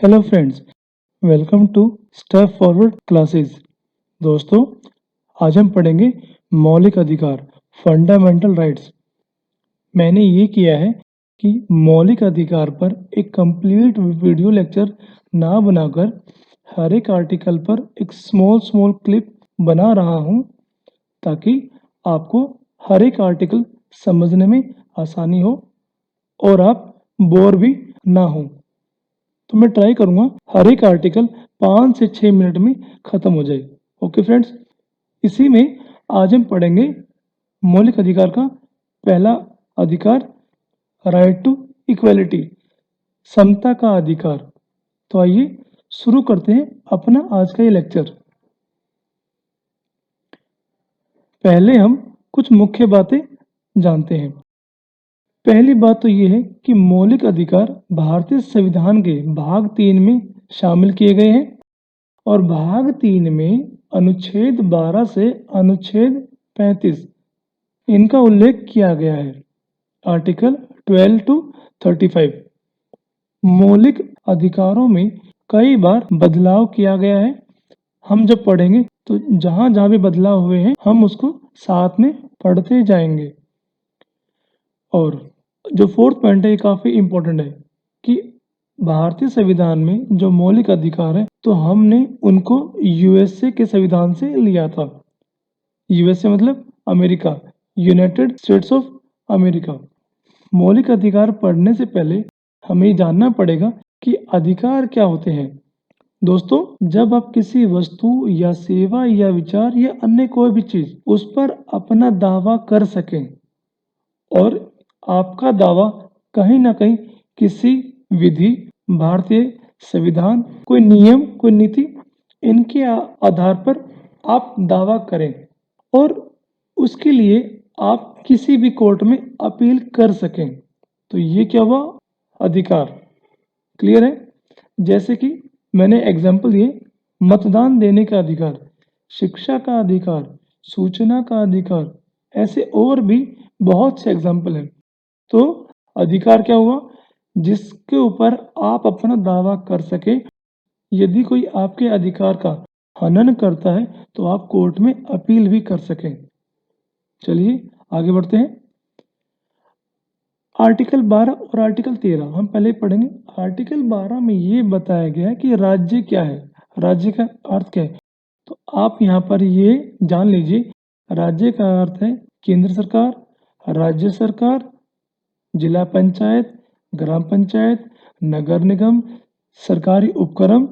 Hello friends, welcome to Step Forward classes. दोस्तों, आज हम पढ़ेंगे मौलिक अधिकार, फंडामेंटल राइट्स। मैंने ये किया है कि मौलिक अधिकार पर एक कंप्लीट वीडियो लेक्चर ना बनाकर हर एक आर्टिकल पर एक स्मॉल स्मॉल क्लिप बना रहा हूँ, ताकि आपको हर एक आर्टिकल समझने में आसानी हो और आप बोर भी ना हो। तो मैं ट्राई करूंगा हर एक आर्टिकल 5 से 6 मिनट में खत्म हो जाए। ओके फ्रेंड्स, इसी में आज हम पढ़ेंगे मौलिक अधिकार का पहला अधिकार, राइट टू इक्वलिटी, समता का अधिकार। तो आइए शुरू करते हैं अपना आज का ये लेक्चर। पहले हम कुछ मुख्य बातें जानते हैं। पहली बात तो ये है कि मौलिक अधिकार भारतीय संविधान के भाग 3 में शामिल किए गए हैं और भाग 3 में अनुच्छेद 12 से अनुच्छेद 35 इनका उल्लेख किया गया है। Article 12 to 35। मौलिक अधिकारों में कई बार बदलाव किया गया है। हम जब पढ़ेंगे तो जहाँ जहाँ भी बदलाव हुए हैं हम उसको साथ में पढ़ते जाएंगे। और जो फोर्थ पॉइंट है ये काफ़ी इम्पोर्टेंट है कि भारतीय संविधान में जो मौलिक अधिकार है तो हमने उनको यूएसए के संविधान से लिया था। यूएसए मतलब America, United states of America. मौलिक अधिकार पढ़ने से पहले हमें ये जानना पड़ेगा कि अधिकार क्या होते हैं। दोस्तों, जब आप किसी वस्तु या सेवा या विचार या अन्य कोई भी चीज उस पर अपना दावा कर सकें और आपका दावा कहीं ना कहीं किसी विधि, भारतीय संविधान, कोई नियम, कोई नीति, इनके आधार पर आप दावा करें और उसके लिए आप किसी भी कोर्ट में अपील कर सकें, तो ये क्या हुआ? अधिकार। क्लियर है? जैसे कि मैंने एग्जाम्पल दिए, मतदान देने का अधिकार, शिक्षा का अधिकार, सूचना का अधिकार, ऐसे और भी बहुत से एग्जाम्पल हैं। तो अधिकार क्या हुआ? जिसके ऊपर आप अपना दावा कर सके। यदि कोई आपके अधिकार का हनन करता है तो आप कोर्ट में अपील भी कर सकें। चलिए आगे बढ़ते हैं। आर्टिकल 12 और आर्टिकल 13 हम पहले पढ़ेंगे। आर्टिकल 12 में ये बताया गया है कि राज्य क्या है, राज्य का अर्थ क्या है। तो आप यहाँ पर ये जान लीजिए, राज्य का अर्थ है केंद्र सरकार, राज्य सरकार, जिला पंचायत, ग्राम पंचायत, नगर निगम, सरकारी उपक्रम,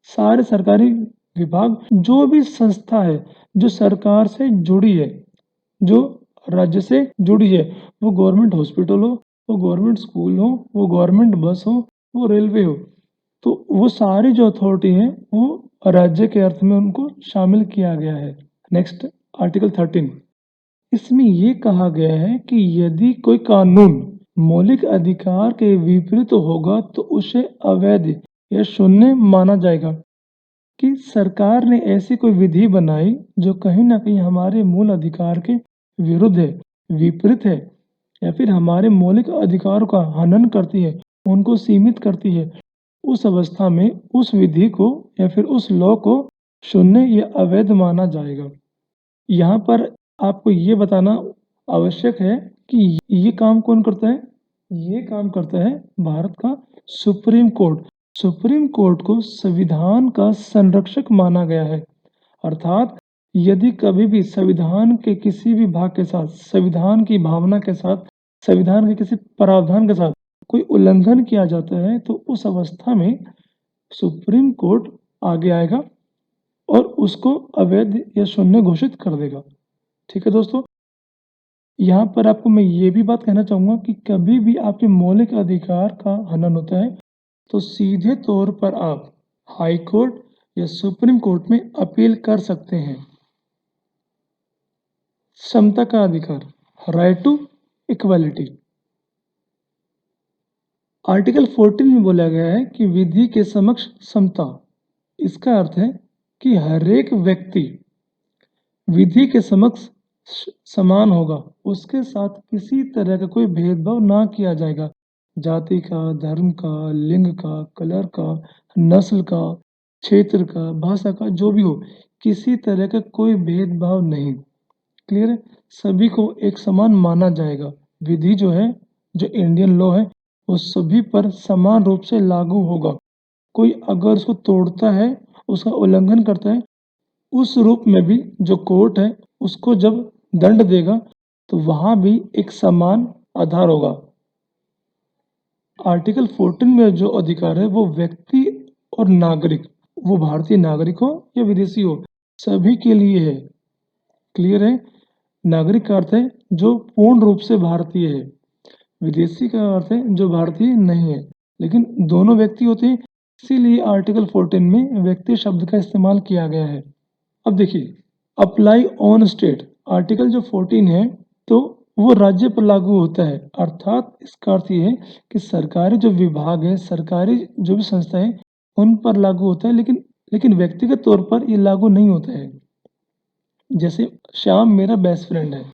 सारे सरकारी विभाग, जो भी संस्था है जो सरकार से जुड़ी है, जो राज्य से जुड़ी है, वो गवर्नमेंट हॉस्पिटल हो, वो गवर्नमेंट स्कूल हो, वो गवर्नमेंट बस हो, वो रेलवे हो, तो वो सारी जो अथॉरिटी है वो राज्य के अर्थ में उनको शामिल किया गया है। Next, article 13। इसमें ये कहा गया है कि यदि कोई कानून मौलिक अधिकार के विपरीत होगा तो उसे अवैध या शून्य माना जाएगा। कि सरकार ने ऐसी कोई विधि बनाई जो कहीं ना कहीं हमारे मूल अधिकार के विरुद्ध है, विपरीत है, या फिर हमारे मौलिक अधिकारों का हनन करती है, उनको सीमित करती है, उस अवस्था में उस विधि को या फिर उस लॉ को शून्य या अवैध माना जाएगा। यहाँ पर आपको ये बताना आवश्यक है कि ये काम कौन करता है? ये काम करता है भारत का सुप्रीम कोर्ट। सुप्रीम कोर्ट को संविधान का संरक्षक माना गया है। अर्थात यदि कभी भी संविधान के किसी भी भाग के साथ, संविधान की भावना के साथ, संविधान के किसी प्रावधान के साथ कोई उल्लंघन किया जाता है तो उस अवस्था में सुप्रीम कोर्ट आगे आएगा और उसको अवैध या शून्य घोषित कर देगा। ठीक है दोस्तों, यहाँ पर आपको मैं ये भी बात कहना चाहूँगा कि कभी भी आपके मौलिक अधिकार का हनन होता है तो सीधे तौर पर आप हाई कोर्ट या सुप्रीम कोर्ट में अपील कर सकते हैं। समता का अधिकार, राइट टू इक्वालिटी। आर्टिकल 14 में बोला गया है कि विधि के समक्ष समता। इसका अर्थ है कि हर एक व्यक्ति विधि के समक्ष समान होगा, उसके साथ किसी तरह का कोई भेदभाव ना किया जाएगा। जाति का, धर्म का, लिंग का, कलर का, नस्ल का, क्षेत्र का, भाषा का, जो भी हो, किसी तरह का कोई भेदभाव नहीं। क्लियर है? सभी को एक समान माना जाएगा। विधि जो है, जो इंडियन लॉ है, वो सभी पर समान रूप से लागू होगा। कोई अगर उसको तोड़ता है, उसका उल्लंघन करता है, उस रूप में भी जो कोर्ट है, उसको जब दंड देगा, तो वहाँ भी एक समान आधार होगा। आर्टिकल 14 में जो अधिकार है वो व्यक्ति और नागरिक, वो भारतीय नागरिक हो या विदेशी हो, सभी के लिए है। क्लियर है? नागरिक का अर्थ है जो पूर्ण रूप से भारतीय है, विदेशी का अर्थ है जो भारतीय नहीं है, लेकिन दोनों व्यक्ति होते हैं, इसीलिए आर्टिकल 14 में व्यक्ति शब्द का इस्तेमाल किया गया है। अब देखिए, अप्लाई ऑन स्टेट, आर्टिकल जो 14 है, तो वो राज्य पर लागू होता है, अर्थात इसका अर्थ ये है कि सरकारी जो विभाग है, सरकारी जो भी संस्था है, उन पर लागू होता है, लेकिन व्यक्तिगत तौर पर ये लागू नहीं होता है। जैसे श्याम मेरा बेस्ट फ्रेंड है,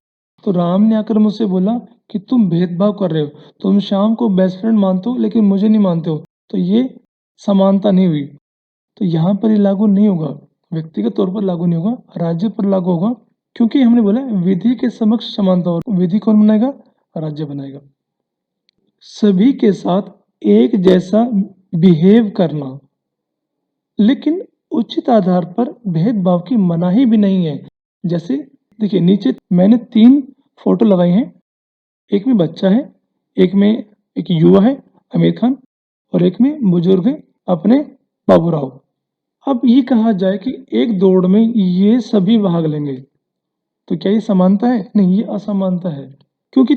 तो राम ने आकर मुझसे बोला कि तुम भेदभाव कर रहे हो, तुम श्याम को बेस्ट फ्रेंड मानते हो लेकिन मुझे नहीं मानते हो, तो ये समानता नहीं हुई। तो यहाँ पर ये लागू नहीं होगा, व्यक्तिगत तौर पर लागू नहीं होगा, राज्य पर लागू होगा, क्योंकि हमने बोला विधि के समक्ष समानता, और विधि कौन बनाएगा? राज्य बनाएगा। सभी के साथ एक जैसा बिहेव करना, लेकिन उचित आधार पर भेदभाव की मनाही भी नहीं है। जैसे देखिए, नीचे मैंने 3 फोटो लगाई हैं, एक में बच्चा है, एक में एक युवा है आमिर खान, और एक में बुजुर्ग है अपने बाबू राव। अब ये कहा जाए कि एक दौड़ में ये सभी भाग लेंगे, तो क्या ये समानता है? नहीं, ये असमानता है, क्योंकि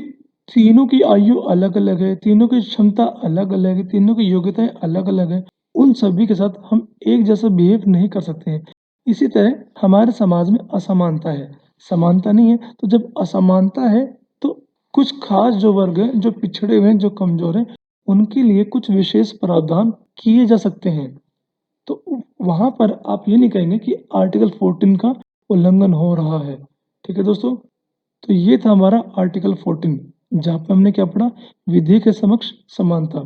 तीनों की आयु अलग-अलग है, तीनों की क्षमता अलग-अलग है, तीनों की योग्यताएँ अलग-अलग है। उन सभी के साथ हम एक जैसा बिहेव नहीं कर सकते हैं। इसी तरह हमारे समाज में असमानता है, समानता नहीं है। तो जब असमानता है, तो कुछ खास जो वर्ग हैं, जो पिछड़े हुए हैं, जो कमज़ोर हैं, उनके लिए कुछ विशेष प्रावधान किए जा सकते हैं। तो वहाँ पर आप ये नहीं कहेंगे कि आर्टिकल 14 का उल्लंघन हो रहा है। ठीक है दोस्तों? तो ये था हमारा आर्टिकल 14, जहाँ पे हमने क्या पढ़ा? विधि के समक्ष समानता।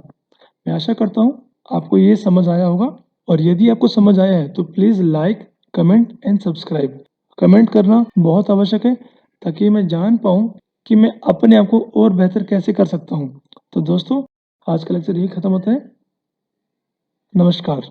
मैं आशा करता हूँ आपको ये समझ आया होगा, और यदि आपको समझ आया है तो please like, comment and subscribe. Comment करना बहुत आवश्यक है, ताकि मैं जान पाऊँ कि मैं अपने आप को और बेहतर कैसे कर सकता हूँ। तो दोस्तों, आज का लेक्चर यहीं खत्म होता है। नमस्कार।